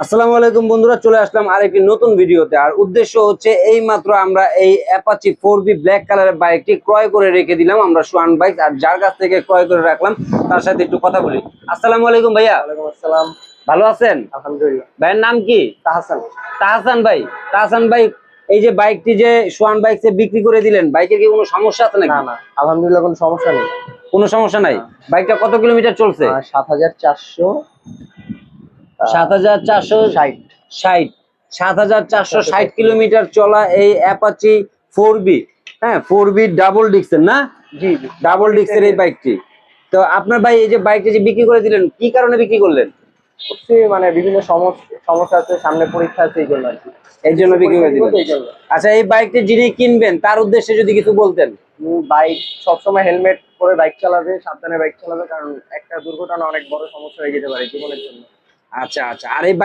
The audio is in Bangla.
আসসালামু আলাইকুম বন্ধুরা, চলে আসলাম আরেকটি নতুন ভিডিওতে। আর উদ্দেশ্য হচ্ছে এই মাত্র আমরা এই অ্যাপাচি 4বি ব্ল্যাক কালারের বাইকটি ক্রয় করে রেখে দিলাম আমরা সোহান বাইক। আর যার কাছ থেকে ক্রয় করে রাখলাম তার সাথে একটু কথা বলি। আসসালামু আলাইকুম ভাইয়া। ওয়ালাইকুম আসসালাম। ভালো আছেন? আলহামদুলিল্লাহ। ভাইয়ের নাম কি? তাহসান। তাহসান ভাই। তাহসান ভাই, এই যে বাইকটি যে সোহান বাইকসে বিক্রি করে দিলেন, বাইকের কি কোনো সমস্যা আছে না নাকি? না, আলহামদুলিল্লাহ, কোনো সমস্যা নেই। কোনো সমস্যা নাই। বাইকটা কত কিলোমিটার চলছে? 7460। 7460। 7460 কিলোমিটার চলা এই অ্যাপাচি 4বি। হ্যাঁ, 4বি ডাবল ডিস্কের না? জি জি, ডাবল ডিস্কের এই বাইকটি। তো আপনার ভাই এই যে বাইকটি যে বিক্রি করে দিলেন, কি কারণে বিক্রি করলেন? হচ্ছে মানে বিভিন্ন সমস্যা আছে, সামনে পরীক্ষা আছে, এই জন্য আর কি। এই জন্য বিক্রি করে দিলেন। এই জন্য আচ্ছা, এই বাইকটি যিনি কিনবেন তার উদ্দেশ্যে যদি কিছু বলতেন। বাইক সবসময় হেলমেট পরে বাইক চালাবে, সাবধানে বাইক চালাবে, কারণ একটা দুর্ঘটনা অনেক বড় সমস্যা হয়ে যেতে পারে জীবনের জন্য। আচ্ছা আচ্ছা। আর এই